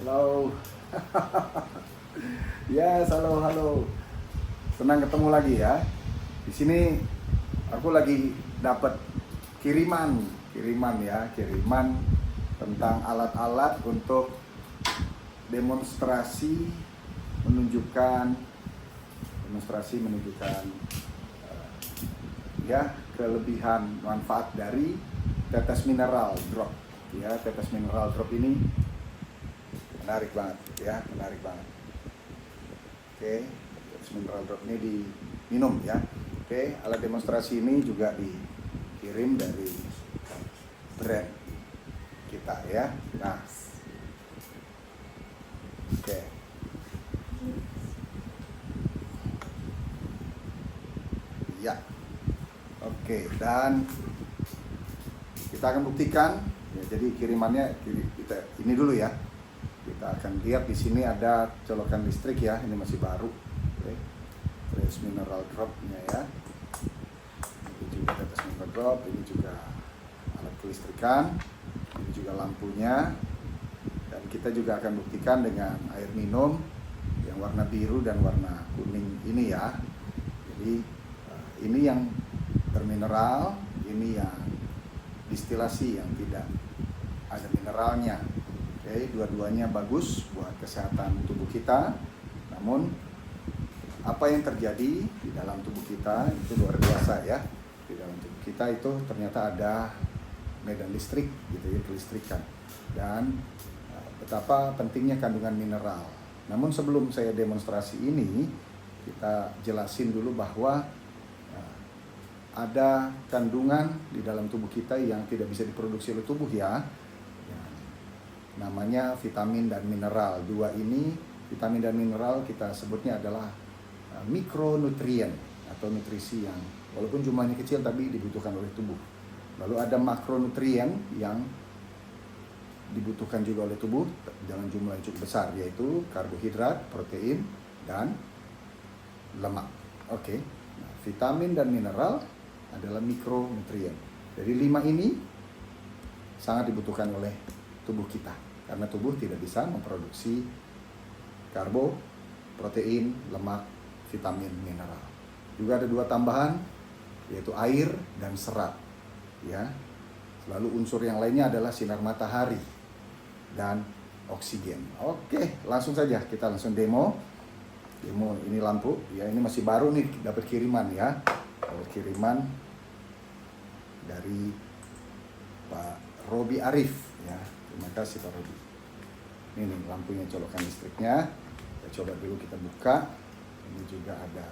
Halo. Ya, halo, halo. Senang ketemu lagi ya. Di sini aku lagi dapat kiriman tentang alat-alat untuk demonstrasi menunjukkan eh, ya kelebihan manfaat dari tetes mineral drop. Ya, tetes mineral drop ini menarik banget ya, menarik banget. Oke, tetes mineral drop ini diminum ya. Oke, alat demonstrasi ini juga dikirim dari brand kita ya. Nah, oke. Ya. Oke, dan kita akan buktikan ya, jadi kirimannya kita ini dulu ya. Kita akan lihat di sini ada colokan listrik ya, ini masih baru. Oke. Tetes mineral dropnya ya. Ini juga tetes mineral drop, ini juga alat kelistrikan, ini juga lampunya. Dan kita juga akan buktikan dengan air minum yang warna biru dan warna kuning ini ya. Jadi ini yang bermineral, ini yang distilasi yang tidak ada mineralnya. Oke, dua-duanya bagus buat kesehatan tubuh kita. Namun apa yang terjadi di dalam tubuh kita itu luar biasa ya. Di dalam tubuh kita itu ternyata ada medan listrik gitu ya, kelistrikan. Dan betapa pentingnya kandungan mineral. Namun sebelum saya demonstrasi ini, kita jelasin dulu bahwa ada kandungan di dalam tubuh kita yang tidak bisa diproduksi oleh tubuh ya. Namanya vitamin dan mineral. Dua ini, vitamin dan mineral, kita sebutnya adalah mikronutrien atau nutrisi yang walaupun jumlahnya kecil tapi dibutuhkan oleh tubuh. Lalu ada makronutrien yang dibutuhkan juga oleh tubuh dengan jumlah yang cukup besar, yaitu karbohidrat, protein, dan lemak. Oke. Nah, vitamin dan mineral adalah mikronutrien. Jadi 5 ini sangat dibutuhkan oleh tubuh kita karena tubuh tidak bisa memproduksi karbo, protein, lemak, vitamin, mineral. Juga ada 2 tambahan yaitu air dan serat. Ya. Lalu unsur yang lainnya adalah sinar matahari dan oksigen. Oke, langsung saja kita langsung demo. Demo ini lampu ya, ini masih baru nih, dapat kiriman ya. Dapat kiriman dari Pak Robi Arif ya. Terima kasih Pak Robi. Ini nih lampunya, colokan listriknya. Kita coba dulu, kita buka. Ini juga ada,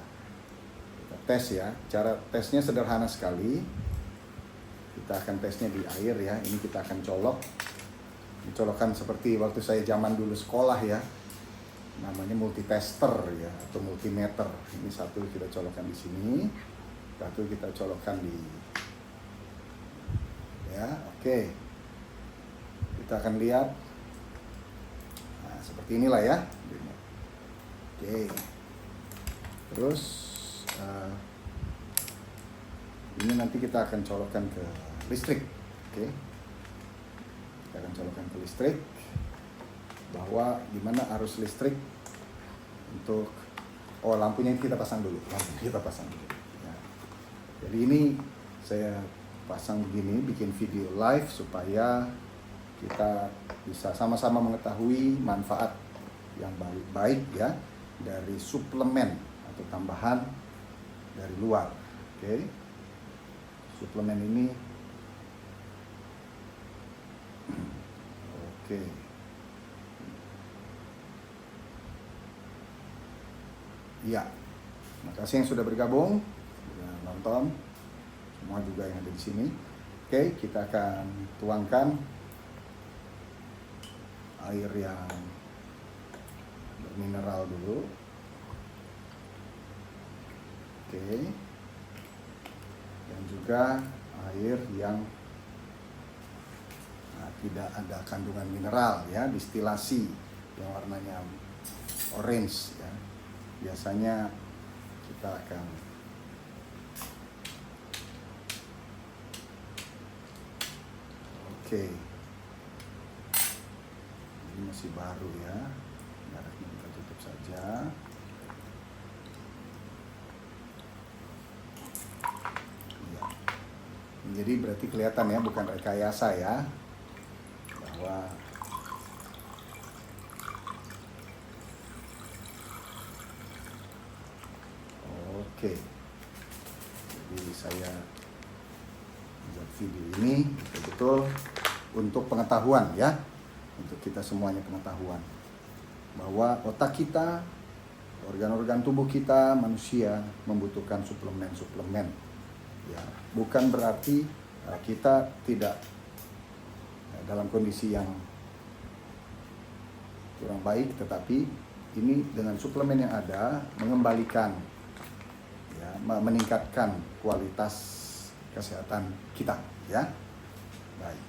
kita tes ya. Cara tesnya sederhana sekali. Kita akan tesnya di air ya. Ini kita akan colok. Ini colokan seperti waktu saya zaman dulu sekolah ya. Namanya multitester ya, atau multimeter. Ini satu kita colokkan di sini. Satu kita colokkan di ya, oke. Kita akan lihat. Nah, seperti inilah ya. Oke. Terus ini nanti kita akan colokkan ke listrik. Oke. Kita akan colokkan ke listrik. Bahwa gimana arus listrik untuk lampunya kita pasang dulu. Lampunya kita pasang dulu. Ya. Jadi ini saya pasang begini, bikin video live supaya kita bisa sama-sama mengetahui manfaat yang baik ya dari suplemen atau tambahan dari luar. Oke. Suplemen ini oke. Iya. Terima kasih yang sudah bergabung, sudah nonton. Semua juga yang ada di sini. Oke, kita akan tuangkan air yang bermineral dulu. Oke. Dan juga air yang tidak ada kandungan mineral ya, distilasi yang warnanya orange ya. Biasanya kita akan oke. Ini masih baru ya, mereknya kita tutup saja. Ya. Jadi berarti kelihatan ya, bukan rekayasa ya, bahwa oke. Jadi saya buat video ini betul-betul untuk pengetahuan ya, untuk kita semuanya pengetahuan bahwa otak kita, organ-organ tubuh kita manusia membutuhkan suplemen-suplemen ya. Bukan berarti kita tidak dalam kondisi yang kurang baik, tetapi ini dengan suplemen yang ada mengembalikan ya, meningkatkan kualitas kesehatan kita ya. Baik.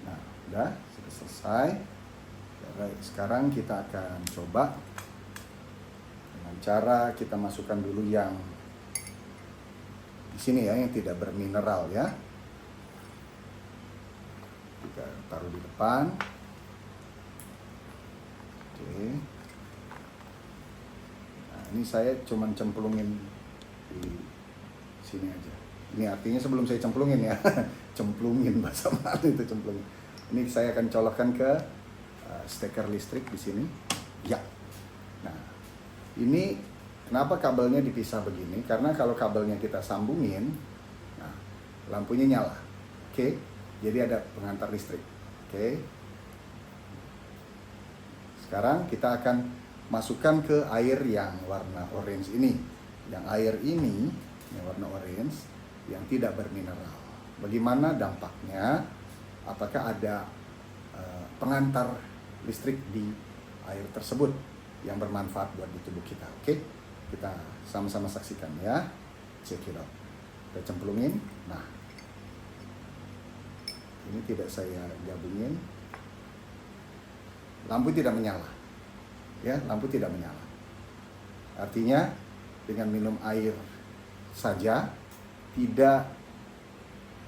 Nah, udah sudah selesai. Sekarang kita akan coba dengan cara kita masukkan dulu yang di sini ya, yang tidak bermineral ya. Kita taruh di depan. Oke. Nah, ini saya cuman cemplungin di sini aja. Ini artinya sebelum saya cemplungin ya, cemplungin bahasa mana itu cemplungin. Ini saya akan colokkan ke steker listrik di sini. Ya. Nah, ini kenapa kabelnya dipisah begini? Karena kalau kabelnya kita sambungin, nah, lampunya nyala. Oke. Jadi ada pengantar listrik. Oke. Sekarang kita akan masukkan ke air yang warna orange ini. Yang air ini yang warna orange yang tidak bermineral. Bagaimana dampaknya? Apakah ada pengantar listrik di air tersebut yang bermanfaat buat di tubuh kita? Oke, kita sama-sama saksikan ya. Check it out. Kita cemplungin. Nah, ini tidak saya gabungin. Lampu tidak menyala. Ya, lampu tidak menyala. Artinya dengan minum air saja tidak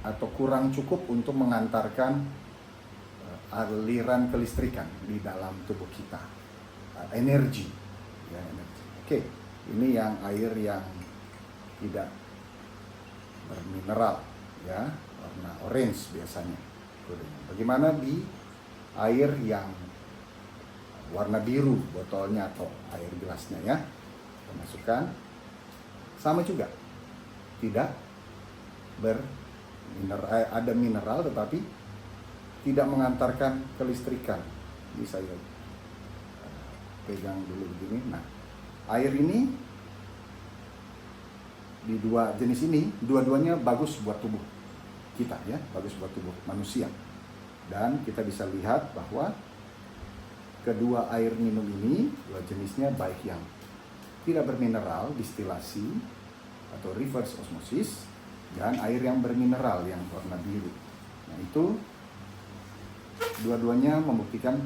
atau kurang cukup untuk mengantarkan aliran kelistrikan di dalam tubuh kita, energi ya, energi. Oke, ini yang air yang tidak bermineral ya, warna orange biasanya. Bagaimana di air yang warna biru botolnya atau air gelasnya ya, kita masukkan. Sama juga, tidak bermineral, ada mineral tetapi tidak mengantarkan kelistrikan. Ini saya pegang dulu begini. Nah, air ini di dua jenis ini, dua-duanya bagus buat tubuh kita ya, bagus buat tubuh manusia. Dan kita bisa lihat bahwa kedua air minum ini, dua jenisnya, baik yang tidak bermineral, distilasi atau reverse osmosis, dan air yang bermineral yang warna biru. Nah, itu dua-duanya membuktikan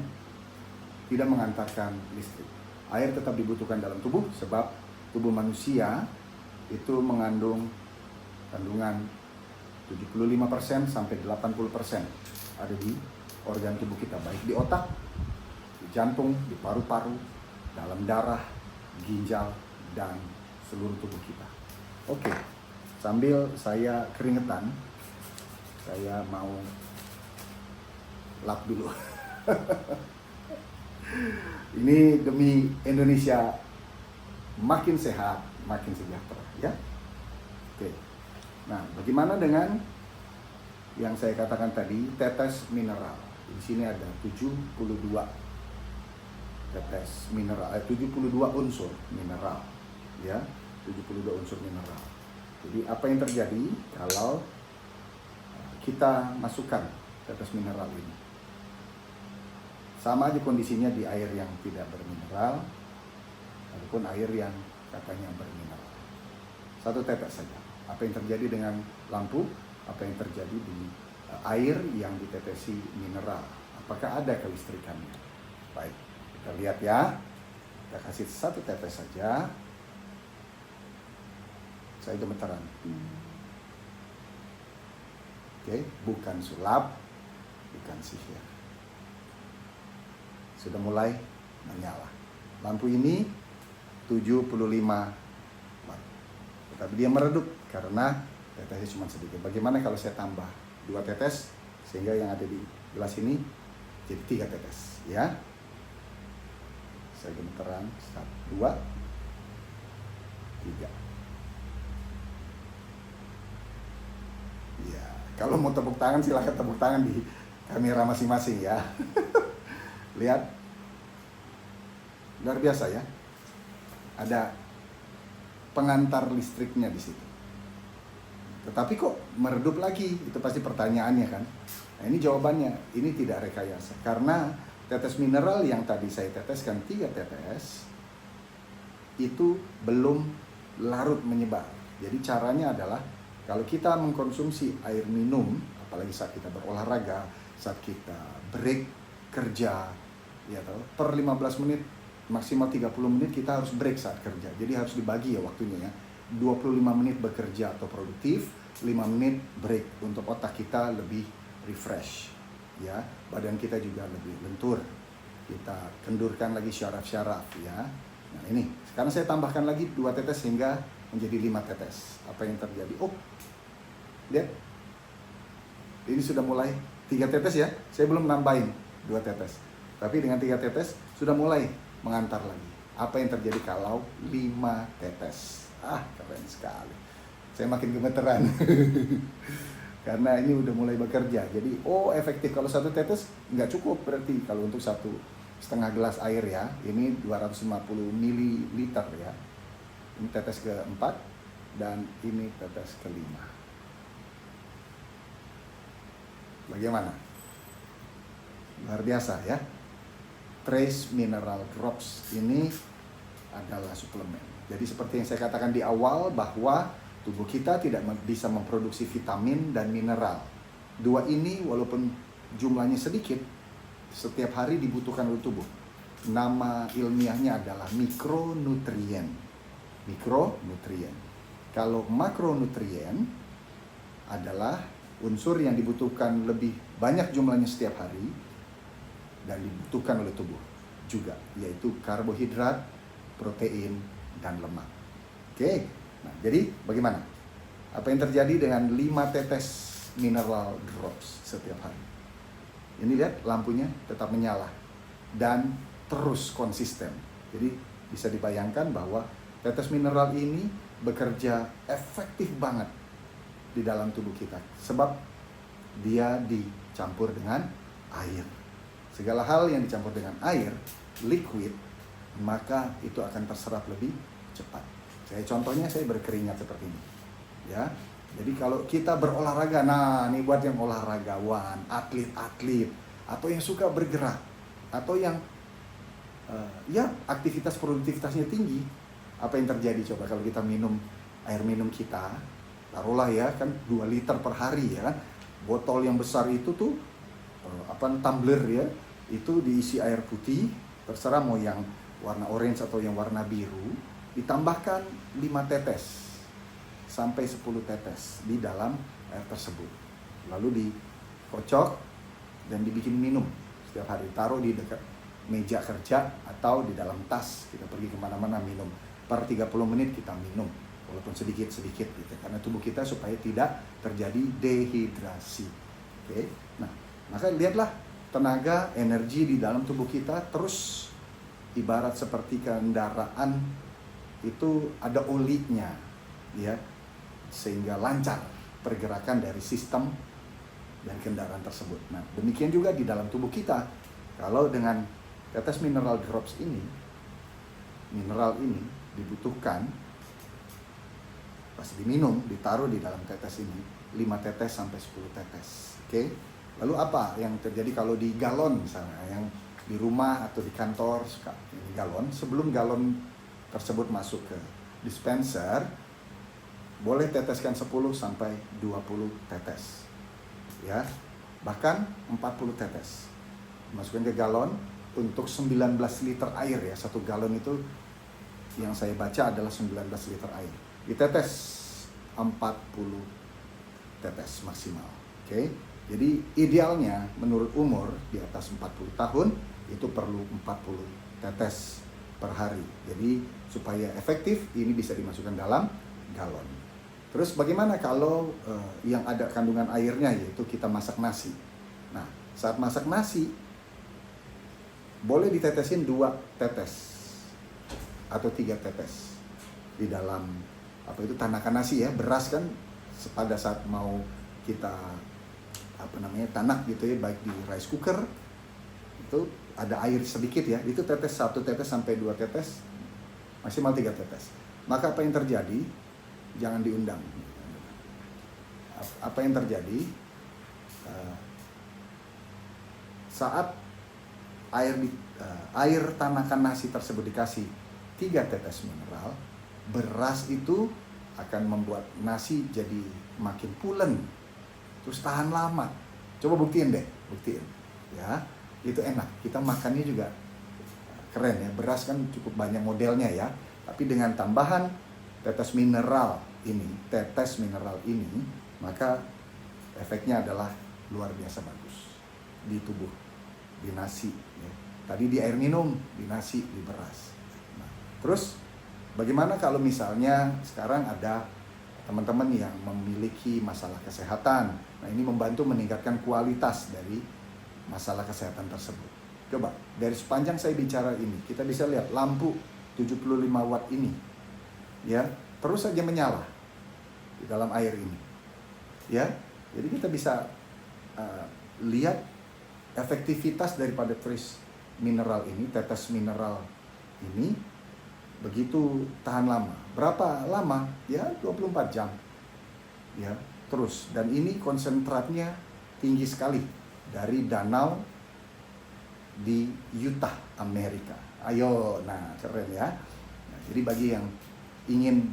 tidak mengantarkan listrik. Air tetap dibutuhkan dalam tubuh sebab tubuh manusia itu mengandung kandungan 75% sampai 80% ada di organ tubuh kita, baik di otak, di jantung, di paru-paru, dalam darah, ginjal, dan seluruh tubuh kita. Oke, sambil saya keringetan, saya mau lap dulu. Ini demi Indonesia makin sehat, makin sejahtera ya. Oke. Nah, bagaimana dengan yang saya katakan tadi, tetes mineral. Di sini ada 72 tetes mineral, 72 unsur mineral ya, 72 unsur mineral. Jadi apa yang terjadi kalau kita masukkan tetes mineral ini? Sama aja kondisinya di air yang tidak bermineral ataupun air yang katanya bermineral. Satu tetes saja. Apa yang terjadi dengan lampu? Apa yang terjadi di air yang ditetesi mineral? Apakah ada kelistrikannya? Baik, kita lihat ya. Kita kasih satu tetes saja. Saya gemetaran. Oke, bukan sulap, bukan sihir. sudah mulai menyala. Lampu ini 75 watt. Tetapi dia meredup karena tetesnya cuma sedikit. Bagaimana kalau saya tambah 2 tetes sehingga yang ada di gelas ini jadi 3 tetes, ya. Saya gemeteran 1, 2, 3. Ya, kalau mau tepuk tangan silahkan tepuk tangan di kamera masing-masing ya. Lihat, luar biasa ya. Ada pengantar listriknya di situ. Tetapi kok meredup lagi? Itu pasti pertanyaannya kan. Nah, ini jawabannya. Ini tidak rekayasa. Karena tetes mineral yang tadi saya teteskan 3 tetes itu belum larut menyebar. Jadi caranya adalah kalau kita mengkonsumsi air minum, apalagi saat kita berolahraga, saat kita break kerja, ya tahu, per 15 menit maksimal 30 menit kita harus break saat kerja. Jadi harus dibagi ya waktunya ya. 25 menit bekerja atau produktif, 5 menit break untuk otak kita lebih refresh. Ya, badan kita juga lebih lentur. Kita kendurkan lagi syaraf-syaraf ya. Nah, ini, sekarang saya tambahkan lagi 2 tetes sehingga menjadi 5 tetes. Apa yang terjadi? Oh, lihat. Ini sudah mulai 3 tetes ya. Saya belum nambahin 2 tetes. Tapi dengan 3 tetes sudah mulai mengantar lagi. Apa yang terjadi kalau 5 tetes? Ah, keren sekali. Saya makin gemeteran. Karena ini udah mulai bekerja. Jadi, oh efektif. Kalau 1 tetes nggak cukup berarti. Kalau untuk 1,5 gelas air ya, ini 250 ml ya. Ini tetes ke-4 dan ini tetes ke-5. Bagaimana? Luar biasa ya. Trace Mineral Drops ini adalah suplemen. Jadi seperti yang saya katakan di awal bahwa tubuh kita tidak bisa memproduksi vitamin dan mineral. 2 ini walaupun jumlahnya sedikit, setiap hari dibutuhkan oleh tubuh. Nama ilmiahnya adalah mikronutrien. Mikronutrien. Kalau makronutrien adalah unsur yang dibutuhkan lebih banyak jumlahnya setiap hari dan dibutuhkan oleh tubuh juga, yaitu karbohidrat, protein, dan lemak. Oke, nah jadi bagaimana? Apa yang terjadi dengan 5 tetes mineral drops setiap hari? Ini lihat lampunya tetap menyala dan terus konsisten. Jadi bisa dibayangkan bahwa tetes mineral ini bekerja efektif banget di dalam tubuh kita. Sebab dia dicampur dengan air. Segala hal yang dicampur dengan air, liquid, maka itu akan terserap lebih cepat. Contohnya saya berkeringat seperti ini. Ya. Jadi kalau kita berolahraga, nah ini buat yang olahragawan, atlet-atlet, atau yang suka bergerak, atau yang ya aktivitas produktivitasnya tinggi, apa yang terjadi coba kalau kita minum air minum kita, taruhlah ya kan 2 liter per hari ya kan, botol yang besar itu tuh tumbler ya, itu diisi air putih, terserah mau yang warna orange atau yang warna biru, ditambahkan 5 tetes sampai 10 tetes di dalam air tersebut. Lalu dikocok dan dibikin minum setiap hari. Taruh di dekat meja kerja atau di dalam tas. Kita pergi kemana-mana minum. Per 30 menit kita minum. Walaupun sedikit-sedikit gitu. Karena tubuh kita supaya tidak terjadi dehidrasi. Oke. Nah, maka lihatlah tenaga, energi di dalam tubuh kita terus ibarat seperti kendaraan itu ada olinya. Ya. Sehingga lancar pergerakan dari sistem dan kendaraan tersebut. Nah, demikian juga di dalam tubuh kita. Kalau dengan tetes mineral drops ini, mineral ini dibutuhkan pas diminum, ditaruh di dalam tetes ini 5 tetes sampai 10 tetes. Oke. Lalu apa yang terjadi kalau di galon misalnya, yang di rumah atau di kantor suka ini galon, sebelum galon tersebut masuk ke dispenser, boleh teteskan 10 sampai 20 tetes. Ya. Bahkan 40 tetes. Masukkan ke galon untuk 19 liter air ya. 1 galon itu yang saya baca adalah 19 liter air. Ditetes 40 tetes maksimal. Oke. Jadi idealnya menurut umur di atas 40 tahun itu perlu 40 tetes per hari. Jadi supaya efektif ini bisa dimasukkan dalam galon. Terus bagaimana kalau yang ada kandungan airnya, yaitu kita masak nasi. Nah, saat masak nasi boleh ditetesin 2 tetes atau 3 tetes di dalam tanakan nasi ya. Beras kan pada saat mau kita tanak gitu ya, baik di rice cooker itu ada air sedikit ya, itu tetes 1 tetes sampai 2 tetes, maksimal 3 tetes. Maka apa yang terjadi? Jangan diundang. Apa yang terjadi saat air tanakan nasi tersebut dikasih 3 tetes mineral, beras itu akan membuat nasi jadi makin pulen, terus tahan lama. Coba buktiin ya, itu enak, kita makannya juga keren ya. Beras kan cukup banyak modelnya ya, tapi dengan tambahan tetes mineral ini, maka efeknya adalah luar biasa bagus di tubuh, di nasi ya. Tadi di air minum, di nasi, di beras. Nah, terus bagaimana kalau misalnya sekarang ada teman-teman yang memiliki masalah kesehatan? Nah, ini membantu meningkatkan kualitas dari masalah kesehatan tersebut. Coba, dari sepanjang saya bicara ini, kita bisa lihat lampu 75 watt ini, ya, terus saja menyala di dalam air ini, ya. Jadi kita bisa lihat efektivitas daripada trace mineral ini, tetes mineral ini, begitu tahan lama. Berapa lama? Ya 24 jam. Ya, terus. Dan ini konsentratnya tinggi sekali dari danau di Utah, Amerika. Ayo, nah keren ya. Nah, jadi bagi yang ingin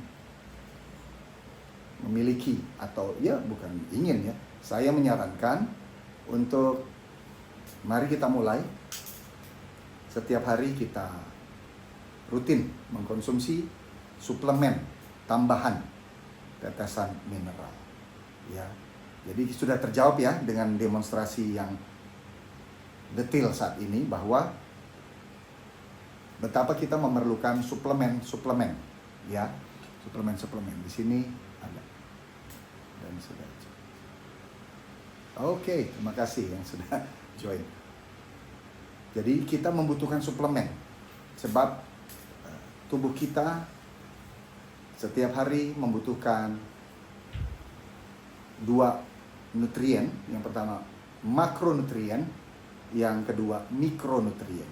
memiliki atau ya bukan ingin ya, saya menyarankan untuk mari kita mulai setiap hari kita rutin mengkonsumsi suplemen tambahan tetesan mineral ya. Jadi sudah terjawab ya dengan demonstrasi yang detail saat ini bahwa betapa kita memerlukan suplemen ya, suplemen di sini ada dan sudah. Oke, terima kasih yang sudah join. Jadi kita membutuhkan suplemen sebab tubuh kita setiap hari membutuhkan 2 nutrien. Yang pertama makronutrien, yang kedua mikronutrien.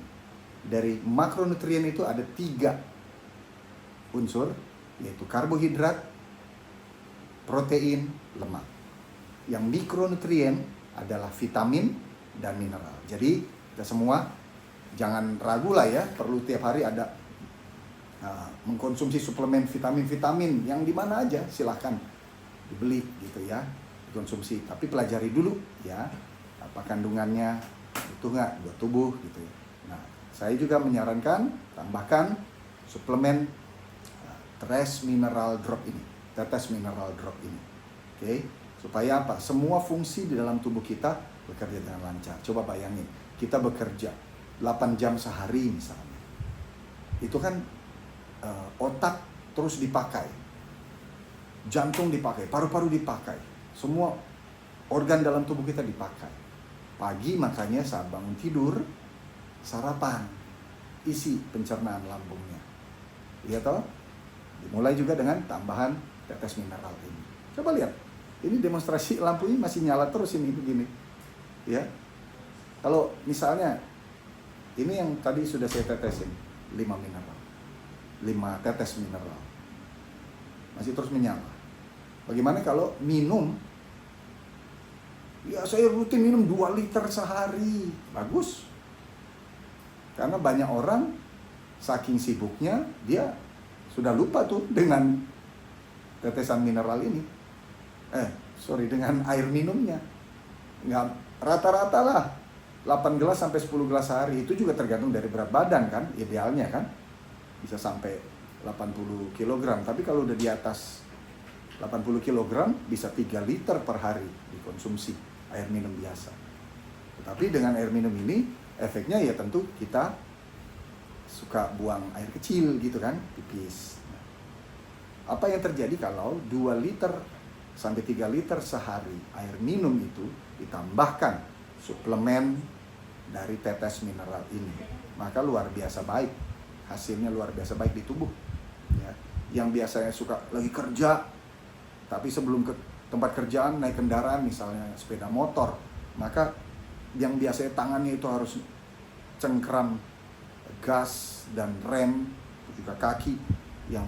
Dari makronutrien itu ada 3 unsur, yaitu karbohidrat, protein, lemak. Yang mikronutrien adalah vitamin dan mineral. Jadi kita semua jangan ragu lah ya, perlu tiap hari ada mengkonsumsi suplemen vitamin yang di mana aja silahkan dibeli gitu ya, dikonsumsi. Tapi pelajari dulu ya apa kandungannya, itu nggak buat tubuh gitu ya. Nah, saya juga menyarankan tambahkan suplemen tetes mineral drop ini. Oke. Supaya apa? Semua fungsi di dalam tubuh kita bekerja dengan lancar. Coba bayangin, kita bekerja 8 jam sehari misalnya. Itu kan otak terus dipakai, jantung dipakai, paru-paru dipakai, semua organ dalam tubuh kita dipakai. Pagi makanya saat bangun tidur, sarapan, isi pencernaan lambungnya. Iya toh? Dimulai juga dengan tambahan tetes mineral ini. Coba lihat, ini demonstrasi lampunya masih nyala terus ini begini. Ya. Kalau misalnya ini yang tadi sudah saya tetesin 5 tetes mineral masih terus menyala. Bagaimana kalau minum? Ya saya rutin minum 2 liter sehari. Bagus. Karena banyak orang saking sibuknya dia sudah lupa tuh dengan tetesan mineral ini. Dengan air minumnya. Nggak, rata-rata lah 8 gelas sampai 10 gelas sehari. Itu juga tergantung dari berat badan kan, idealnya kan. Bisa sampai 80 kg. Tapi kalau udah di atas 80 kg bisa 3 liter per hari dikonsumsi air minum biasa. Tetapi dengan air minum ini efeknya ya tentu kita suka buang air kecil gitu kan, pipis. Apa yang terjadi kalau 2 liter sampai 3 liter sehari air minum itu ditambahkan suplemen dari tetes mineral ini, maka luar biasa baik, hasilnya luar biasa baik di tubuh ya. Yang biasanya suka lagi kerja, tapi sebelum ke tempat kerjaan naik kendaraan misalnya sepeda motor, maka yang biasanya tangannya itu harus cengkram gas dan rem, juga kaki yang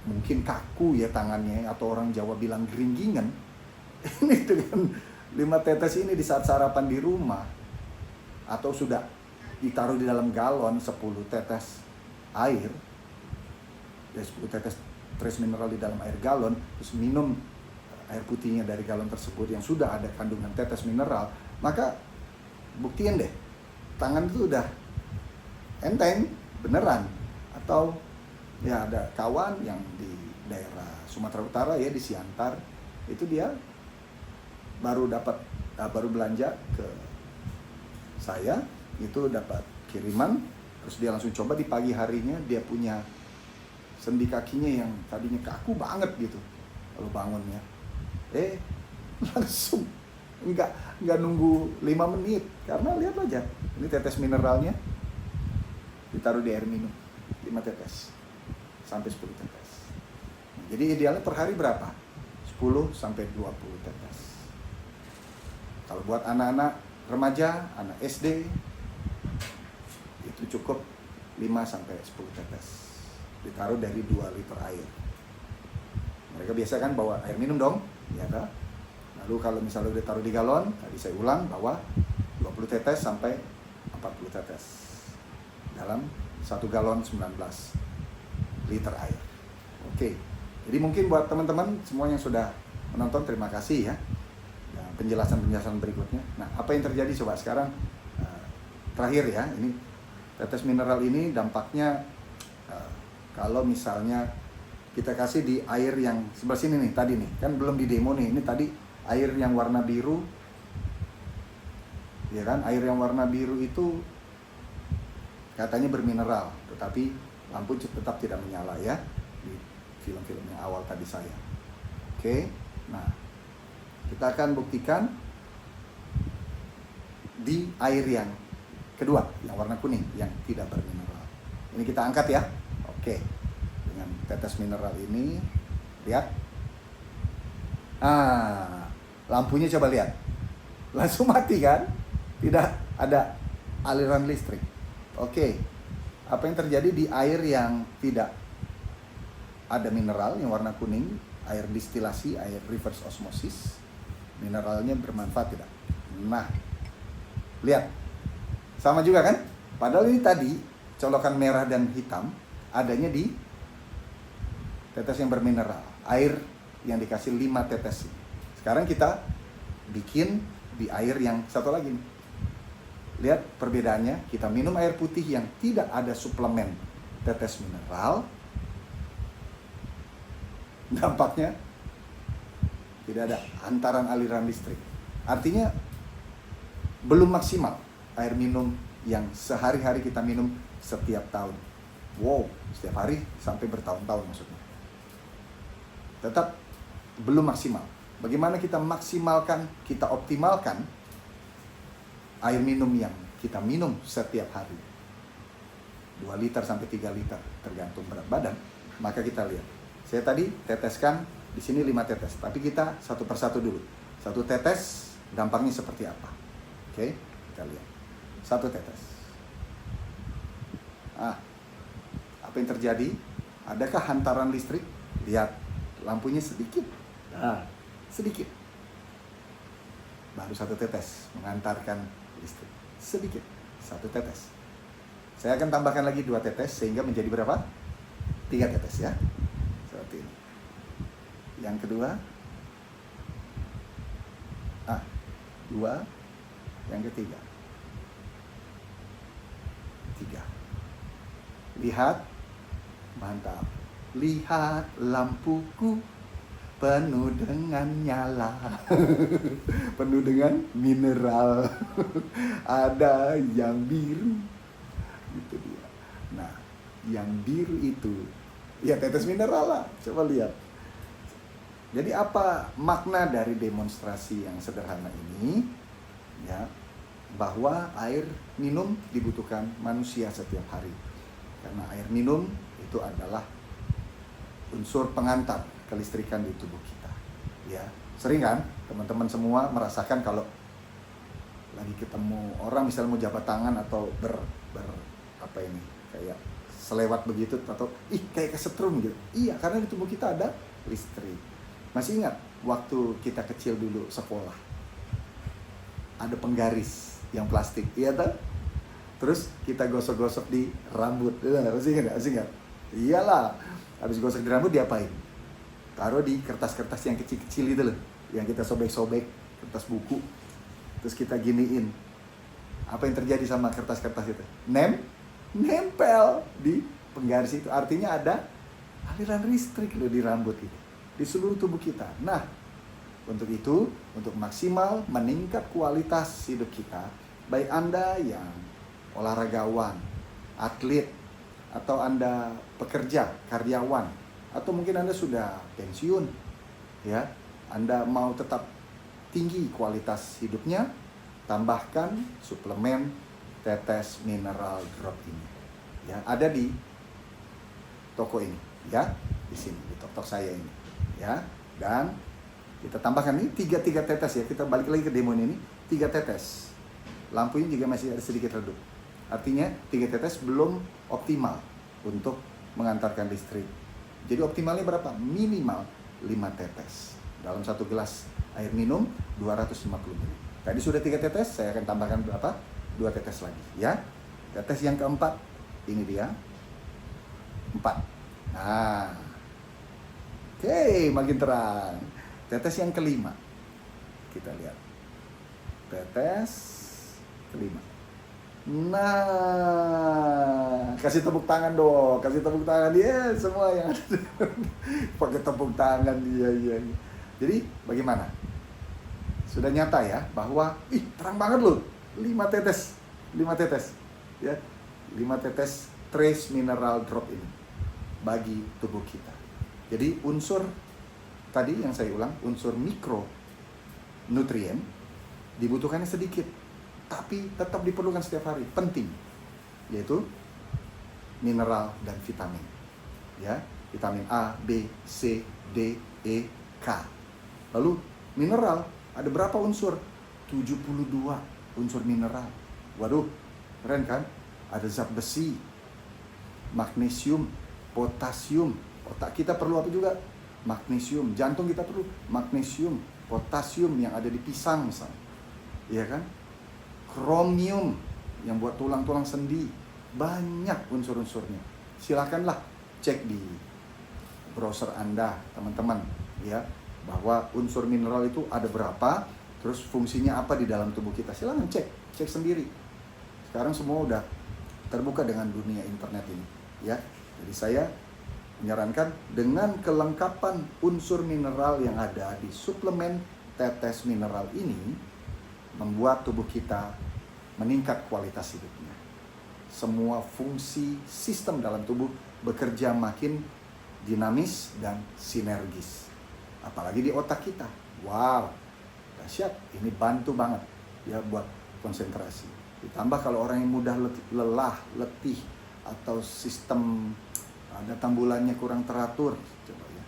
mungkin kaku ya tangannya, atau orang Jawa bilang geringgingan. Ini dengan 5 tetes ini di saat sarapan di rumah, atau sudah ditaruh di dalam galon 10 tetes air, ya 10 tetes trace mineral di dalam air galon, terus minum air putihnya dari galon tersebut yang sudah ada kandungan tetes mineral, maka buktiin deh, tangan itu udah enteng beneran. Atau ya ada kawan yang di daerah Sumatera Utara ya, di Siantar, itu dia baru belanja ke saya, itu dapat kiriman, terus dia langsung coba di pagi harinya, dia punya sendi kakinya yang tadinya kaku banget gitu, lalu bangunnya langsung nggak nunggu 5 menit, karena lihat aja ini tetes mineralnya ditaruh di air minum 5 tetes sampai 10 tetes. Jadi idealnya per hari berapa? 10 sampai 20 tetes. Kalau buat anak-anak remaja, anak SD, itu cukup 5 sampai 10 tetes ditaruh dari 2 liter air. Mereka biasa kan bawa air minum dong, ya kan? Lalu kalau misalnya udah taruh di galon, tadi saya ulang bahwa 20 tetes sampai 40 tetes dalam 1 galon 19 liter air. Oke, jadi mungkin buat teman-teman semua yang sudah menonton, terima kasih ya. Nah, penjelasan-penjelasan berikutnya. Nah, apa yang terjadi coba sekarang terakhir ya, ini tetes mineral ini dampaknya kalau misalnya kita kasih di air yang sebelah sini nih, tadi nih, kan belum di demo nih, ini tadi air yang warna biru, ya kan, air yang warna biru itu katanya bermineral, tetapi lampu tetap tidak menyala ya, di film-film yang awal tadi saya. Oke, nah kita akan buktikan di air yang kedua, yang warna kuning, yang tidak bermineral. Ini kita angkat ya. Oke, dengan tetes mineral ini, lihat. Lampunya coba lihat. Langsung mati kan? Tidak ada aliran listrik. Oke, apa yang terjadi di air yang tidak ada mineral, yang warna kuning, air distilasi, air reverse osmosis, mineralnya bermanfaat tidak? Nah, lihat. Sama juga kan? Padahal ini tadi colokan merah dan hitam adanya di tetes yang bermineral, air yang dikasih 5 tetes. Sekarang kita bikin di air yang satu lagi nih. Lihat perbedaannya, kita minum air putih yang tidak ada suplemen tetes mineral, dampaknya tidak ada hantaran aliran listrik. Artinya belum maksimal air minum yang sehari-hari kita minum setiap tahun. Wow, setiap hari sampai bertahun-tahun maksudnya. Tetap belum maksimal. Bagaimana kita maksimalkan, kita optimalkan air minum yang kita minum setiap hari? 2 liter sampai 3 liter tergantung berat badan. Maka kita lihat. Saya tadi teteskan di sini 5 tetes, tapi kita satu persatu dulu. 1 tetes dampaknya seperti apa? Oke, kita lihat. 1 tetes. Apa yang terjadi? Adakah hantaran listrik? Lihat, lampunya sedikit. Sedikit. Baru 1 tetes mengantarkan listrik. Sedikit. 1 tetes. Saya akan tambahkan lagi 2 tetes sehingga menjadi berapa? 3 tetes ya. Seperti ini. Yang kedua. 2. Yang ketiga. 3. Lihat. Mantap. Lihat lampuku penuh dengan nyala, penuh dengan mineral, ada yang biru, gitu dia. Nah, yang biru itu, ya tetes mineral lah, coba lihat. Jadi apa makna dari demonstrasi yang sederhana ini? Ya, bahwa air minum dibutuhkan manusia setiap hari. Karena air minum itu adalah unsur pengantar kelistrikan di tubuh kita. Ya, sering kan teman-teman semua merasakan kalau lagi ketemu orang misalnya mau jabat tangan atau apa ini kayak selewat begitu atau kayak kesetrum gitu. Iya, karena di tubuh kita ada listrik. Masih ingat waktu kita kecil dulu sekolah, ada penggaris yang plastik, iya kan? Terus kita gosok-gosok di rambut, masih ingat? Iyalah, habis gosok di rambut diapain? Taruh di kertas-kertas yang kecil-kecil itu loh, yang kita sobek-sobek, kertas buku, terus kita giniin. Apa yang terjadi sama kertas-kertas itu? Nempel di penggaris itu, artinya ada aliran listrik loh di rambut itu, di seluruh tubuh kita. Nah, untuk itu, untuk maksimal meningkat kualitas hidup kita, baik Anda yang olahragawan, atlet, atau Anda pekerja, karyawan, atau mungkin Anda sudah pensiun, ya, Anda mau tetap tinggi kualitas hidupnya, tambahkan suplemen tetes mineral drop ini. Ya, ada di toko ini, ya, di sini, di toko saya ini. Ya, dan kita tambahkan ini 3 tetes ya. Kita balik lagi ke demo ini, 3 tetes. Lampunya juga masih ada sedikit redup. Artinya 3 tetes belum optimal untuk mengantarkan listrik. Jadi optimalnya berapa? Minimal 5 tetes. Dalam 1 gelas air minum 250 ml. Tadi sudah 3 tetes, saya akan tambahkan berapa? 2 tetes lagi, ya. Tetes yang keempat, ini dia. 4. Nah, oke, makin terang. Tetes yang kelima. Kita lihat. Tetes kelima. Nah, kasih tepuk tangan dong. Kasih tepuk tangan dia semua yang ada. Pakai tepuk tangan dia. Jadi, bagaimana? Sudah nyata ya bahwa terang banget loh. 5 tetes. 5 tetes. Ya. 5 tetes trace mineral drop ini bagi tubuh kita. Jadi unsur tadi yang saya ulang, unsur mikronutrien dibutuhkannya sedikit, tapi tetap diperlukan setiap hari, penting, yaitu mineral dan vitamin. Ya, vitamin A, B, C, D, E, K. Lalu mineral ada berapa unsur? 72 unsur mineral. Waduh, keren kan? Ada zat besi, magnesium, potasium. Otak kita perlu apa juga? Magnesium. Jantung kita perlu magnesium, potasium yang ada di pisang misalnya. Iya kan? Kromium yang buat tulang-tulang sendi. Banyak unsur-unsurnya. Silakanlah cek di browser Anda, teman-teman, ya, bahwa unsur mineral itu ada berapa, terus fungsinya apa di dalam tubuh kita. Silakan cek sendiri. Sekarang semua udah terbuka dengan dunia internet ini, ya. Jadi saya menyarankan dengan kelengkapan unsur mineral yang ada di suplemen tetes mineral ini, membuat tubuh kita meningkat kualitas hidupnya. Semua fungsi sistem dalam tubuh bekerja makin dinamis dan sinergis. Apalagi di otak kita. Wow, dahsyat. Ini bantu banget ya buat konsentrasi. Ditambah kalau orang yang mudah lelah, letih, atau sistem data bulannya kurang teratur, coba ya.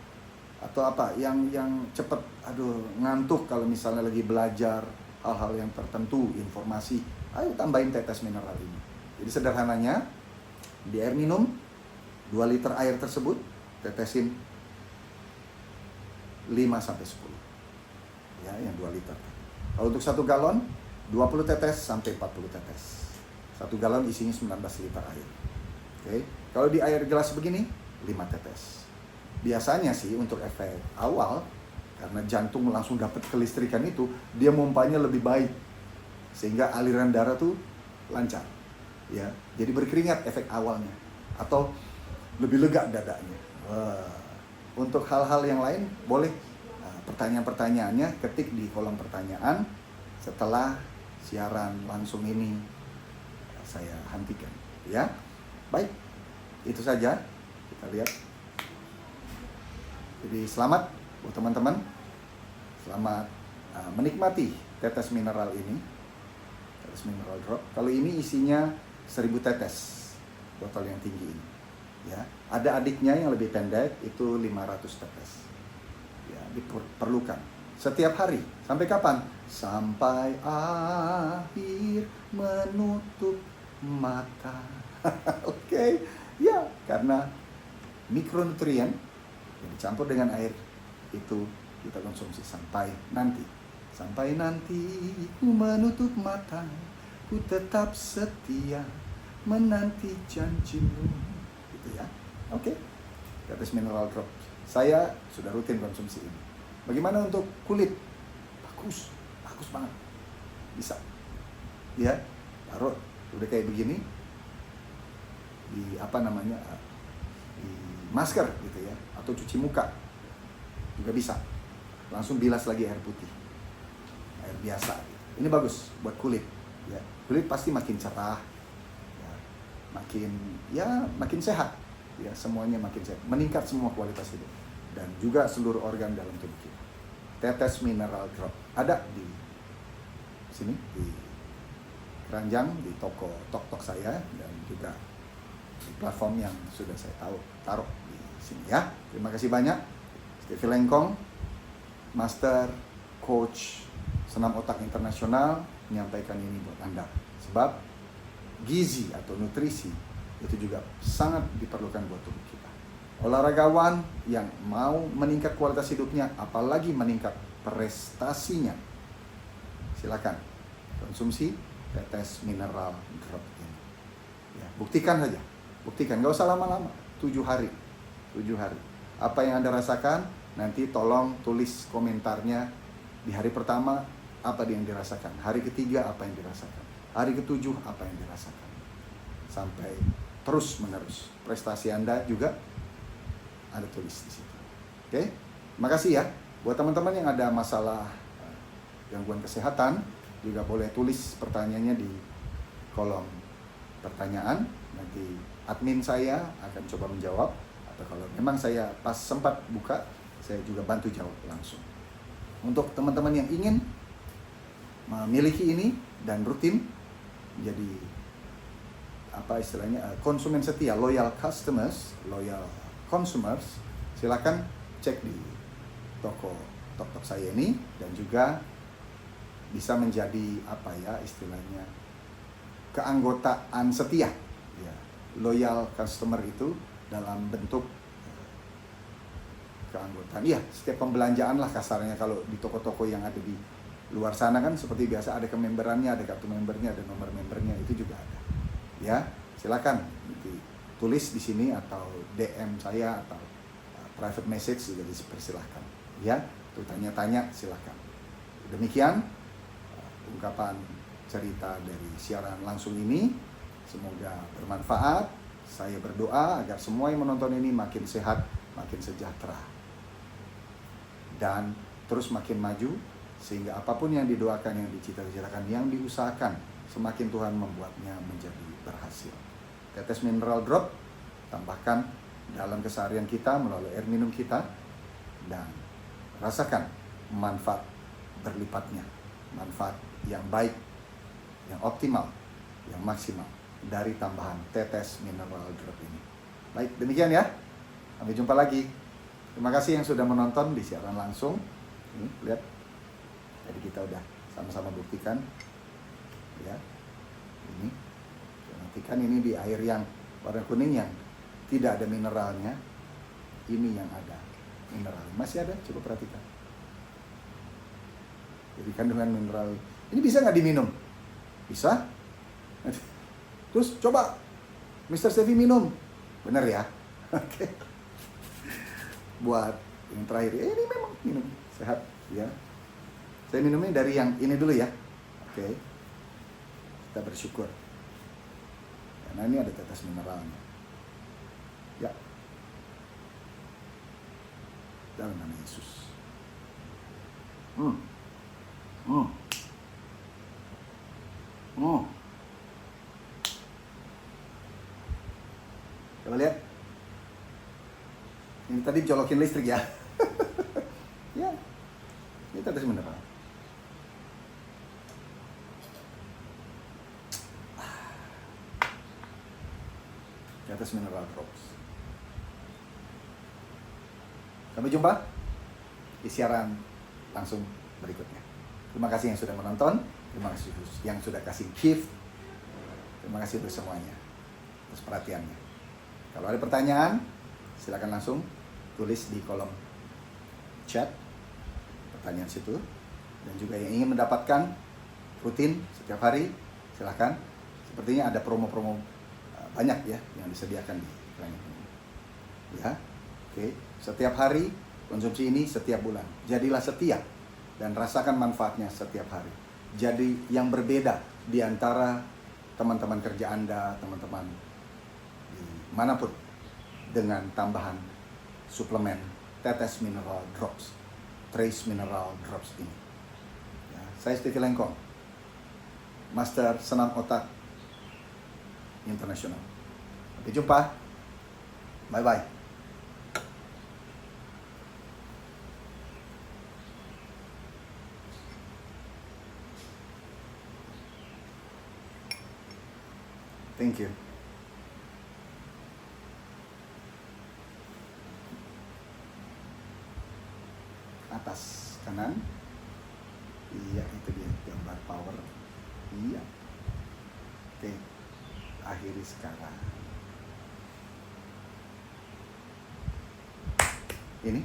Atau apa yang cepat ngantuk kalau misalnya lagi belajar hal-hal yang tertentu, informasi, ayo tambahin tetes mineral ini. Jadi sederhananya, di air minum 2 liter air tersebut tetesin 5-10. Ya, yang 2 liter. Kalau untuk 1 galon 20 tetes sampai 40 tetes. 1 galon isinya 19 liter air. Oke. Kalau di air gelas begini 5 tetes. Biasanya sih untuk efek awal, karena jantung langsung dapat kelistrikan itu, dia mompanya lebih baik, sehingga aliran darah tuh lancar, ya. Jadi berkeringat efek awalnya, atau lebih lega dadanya. Untuk hal-hal yang lain boleh pertanyaan-pertanyaannya ketik di kolom pertanyaan setelah siaran langsung ini saya hentikan, ya. Baik, itu saja kita lihat. Jadi selamat buat teman-teman, selamat menikmati tetes mineral ini, tetes mineral drop. Kalau ini isinya 1000 tetes, botol yang tinggi ini, ya. Ada adiknya yang lebih pendek, itu 500 tetes, ya. Diperlukan setiap hari. Sampai kapan? Sampai akhir menutup mata. Oke, ya, karena mikronutrien yang dicampur dengan air itu kita konsumsi sampai nanti ku menutup mata, ku tetap setia menanti janjimu, gitu ya. Oke, tetes mineral drop saya sudah rutin konsumsi ini. Bagaimana untuk kulit? Bagus banget, bisa, ya. Taruh udah kayak begini di di masker gitu ya, atau cuci muka juga bisa. Langsung bilas lagi air putih, air biasa gitu. Ini bagus buat kulit, ya. Kulit pasti makin cerah, ya. makin sehat, ya. Semuanya makin sehat, meningkat semua kualitas hidup dan juga seluruh organ dalam tubuh kita. Tetes mineral drop ada di sini, di keranjang, di toko tok saya, dan juga di platform yang sudah saya taruh di sini, ya. Terima kasih banyak. Stevie Lengkong, Master Coach Senam Otak Internasional, menyampaikan ini buat Anda. Sebab gizi atau nutrisi itu juga sangat diperlukan buat tubuh kita. Olahragawan yang mau meningkat kualitas hidupnya, apalagi meningkat prestasinya, silakan konsumsi tetes mineral drop ini, ya. Buktikan saja, nggak usah lama-lama, 7 hari. Apa yang Anda rasakan, nanti tolong tulis komentarnya. Di hari pertama apa yang dirasakan, hari ketiga apa yang dirasakan, hari ketujuh apa yang dirasakan, sampai terus menerus. Prestasi Anda juga Anda tulis di situ. Oke, makasih ya. Buat teman-teman yang ada masalah gangguan kesehatan, juga boleh tulis pertanyaannya di kolom pertanyaan. Nanti admin saya akan coba menjawab, atau kalau memang saya pas sempat buka, saya juga bantu jawab langsung. Untuk teman-teman yang ingin memiliki ini dan rutin jadi konsumen setia, loyal consumers, silakan cek di toko tok saya ini, dan juga bisa menjadi keanggotaan setia, ya. Loyal customer itu dalam bentuk keanggotaan, ya. Setiap pembelanjaan lah kasarnya. Kalau di toko-toko yang ada di luar sana kan seperti biasa, ada kememberannya, ada kartu membernya, ada nomor membernya, itu juga ada, ya. Silakan ditulis di sini atau DM saya atau private message juga dipersilahkan, ya. Tuh tanya-tanya silakan. Demikian ungkapan cerita dari siaran langsung ini, semoga bermanfaat. Saya berdoa agar semua yang menonton ini makin sehat, makin sejahtera, dan terus makin maju, sehingga apapun yang didoakan, yang dicita-citakan, yang diusahakan, semakin Tuhan membuatnya menjadi berhasil. Tetes mineral drop tambahkan dalam keseharian kita melalui air minum kita, dan rasakan manfaat berlipatnya, manfaat yang baik, yang optimal, yang maksimal dari tambahan tetes mineral drop ini. Baik, demikian ya. Sampai jumpa lagi. Terima kasih yang sudah menonton di siaran langsung. Ini, lihat. Jadi kita udah sama-sama buktikan, ya. Ini, buktikan ini di air yang warna kuning yang tidak ada mineralnya. Ini yang ada mineral. Masih ada? Coba perhatikan. Jadi kandungan mineral ini bisa nggak diminum? Bisa. Terus coba Mr. Stevie minum, bener ya? Oke. Buat yang terakhir, ini memang minum sehat, ya. Saya minumnya dari yang ini dulu ya. Oke. Kita bersyukur. Karena ini ada tetes mineralnya. Ya. Dalam nama Yesus. Hmm. Hmm. Hmm. Coba lihat. Ini tadi jolokin listrik ya. Ya. Ini tetes mineral. Tetes mineral drops. Sampai jumpa di siaran langsung berikutnya. Terima kasih yang sudah menonton. Terima kasih yang sudah kasih gift. Terima kasih untuk semuanya, atas perhatiannya. Kalau ada pertanyaan, silakan langsung tulis di kolom chat pertanyaan situ. Dan juga yang ingin mendapatkan rutin setiap hari, silakan. Sepertinya ada promo-promo banyak ya yang disediakan di iklan ini. Ya, oke. Setiap hari konsumsi ini setiap bulan. Jadilah setia dan rasakan manfaatnya setiap hari. Jadi yang berbeda di antara teman-teman kerja Anda, teman-teman manapun, dengan tambahan suplemen tetes mineral drops, trace mineral drops ini. Ya, saya Stevie Lengkong, Master Senam Otak Internasional. Sampai jumpa, bye bye. Thank you. Atas kanan. Iya, itu dia gambar power. Iya. Oke. Akhiri sekarang. Ini